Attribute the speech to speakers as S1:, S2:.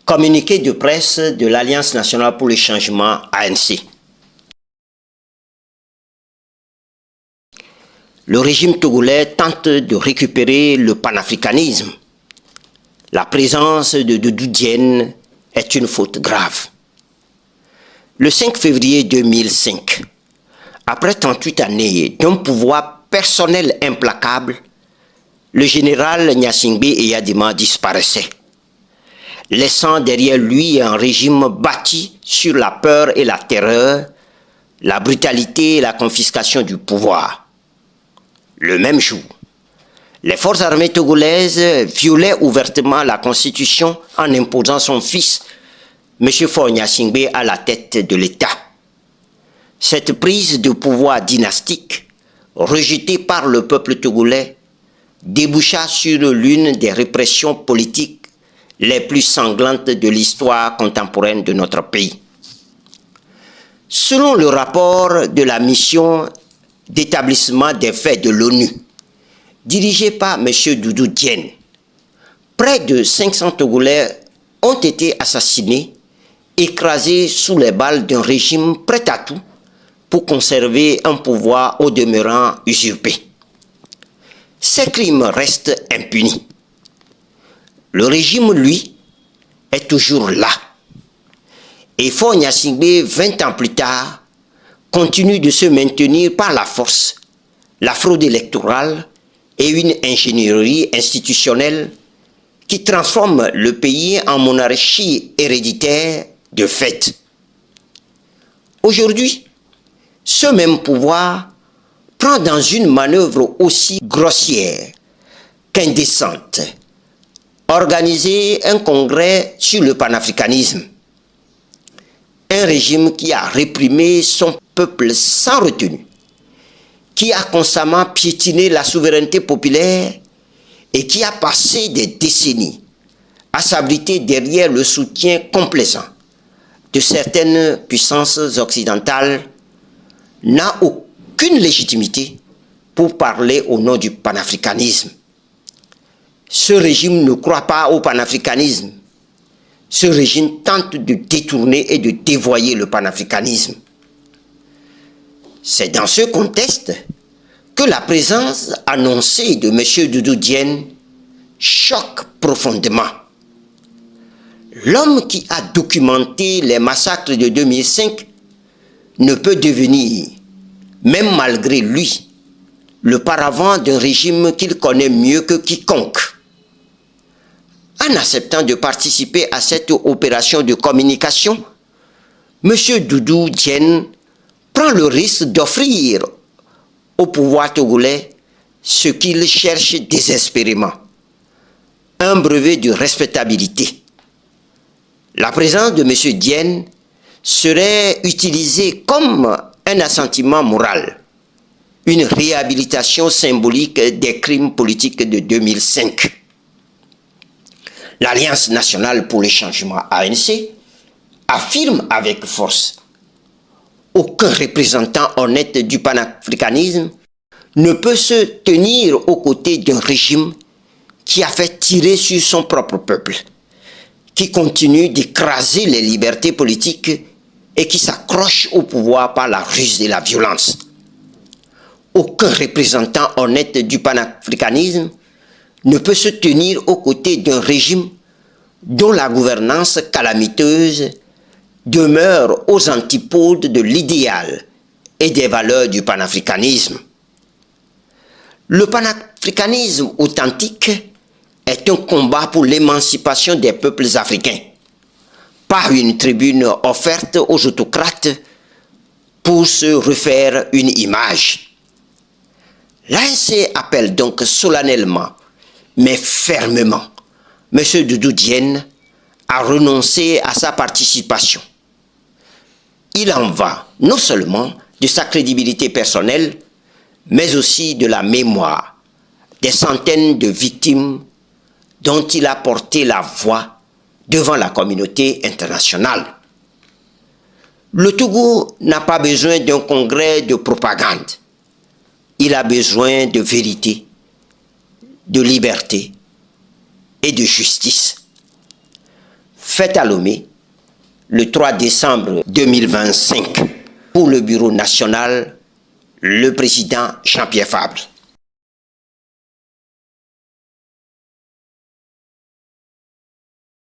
S1: Communiqué de presse de l'Alliance nationale pour le changement ANC. Le régime togolais tente de récupérer le panafricanisme. La présence de Doudou Diène est une faute grave. Le 5 février 2005, après 38 années d'un pouvoir personnel implacable, le général Gnassingbé Eyadema disparaissait, laissant derrière lui un régime bâti sur la peur et la terreur, la brutalité et la confiscation du pouvoir. Le même jour, les forces armées togolaises violaient ouvertement la Constitution en imposant son fils, M. Faure Gnassingbé, à la tête de l'État. Cette prise de pouvoir dynastique, rejetée par le peuple togolais, déboucha sur l'une des répressions politiques les plus sanglantes de l'histoire contemporaine de notre pays. Selon le rapport de la mission d'établissement des faits de l'ONU, dirigée par M. Doudou Diène, près de 500 Togolais ont été assassinés, écrasés sous les balles d'un régime prêt à tout pour conserver un pouvoir au demeurant usurpé. Ces crimes restent impunis. Le régime, lui, est toujours là. Et Faure Gnassingbé, 20 ans plus tard, continue de se maintenir par la force, la fraude électorale et une ingénierie institutionnelle qui transforme le pays en monarchie héréditaire de fait. Aujourd'hui, ce même pouvoir prend dans une manœuvre aussi grossière qu'indécente organiser un congrès sur le panafricanisme. Un régime qui a réprimé son peuple sans retenue, qui a constamment piétiné la souveraineté populaire et qui a passé des décennies à s'abriter derrière le soutien complaisant de certaines puissances occidentales, n'a aucune légitimité pour parler au nom du panafricanisme. Ce régime ne croit pas au panafricanisme. Ce régime tente de détourner et de dévoyer le panafricanisme. C'est dans ce contexte que la présence annoncée de M. Doudou Diène choque profondément. L'homme qui a documenté les massacres de 2005 ne peut devenir, même malgré lui, le paravent d'un régime qu'il connaît mieux que quiconque. En acceptant de participer à cette opération de communication, M. Doudou Diène prend le risque d'offrir au pouvoir togolais ce qu'il cherche désespérément, un brevet de respectabilité. La présence de M. Diène serait utilisée comme un assentiment moral, une réhabilitation symbolique des crimes politiques de 2005. L'Alliance nationale pour le changement ANC affirme avec force: aucun représentant honnête du panafricanisme ne peut se tenir aux côtés d'un régime qui a fait tirer sur son propre peuple, qui continue d'écraser les libertés politiques et qui s'accroche au pouvoir par la ruse et la violence. Aucun représentant honnête du panafricanisme ne peut se tenir aux côtés d'un régime dont la gouvernance calamiteuse demeure aux antipodes de l'idéal et des valeurs du panafricanisme. Le panafricanisme authentique est un combat pour l'émancipation des peuples africains, pas une tribune offerte aux autocrates pour se refaire une image. L'ANC appelle donc solennellement, mais fermement, M. Doudou Diène à renoncer à sa participation. Il en va non seulement de sa crédibilité personnelle, mais aussi de la mémoire des centaines de victimes dont il a porté la voix devant la communauté internationale. Le Togo n'a pas besoin d'un congrès de propagande. Il a besoin de vérité, de liberté et de justice. faite à Lomé le 3 décembre 2025. Pour le Bureau national, le président Jean-Pierre Fabre.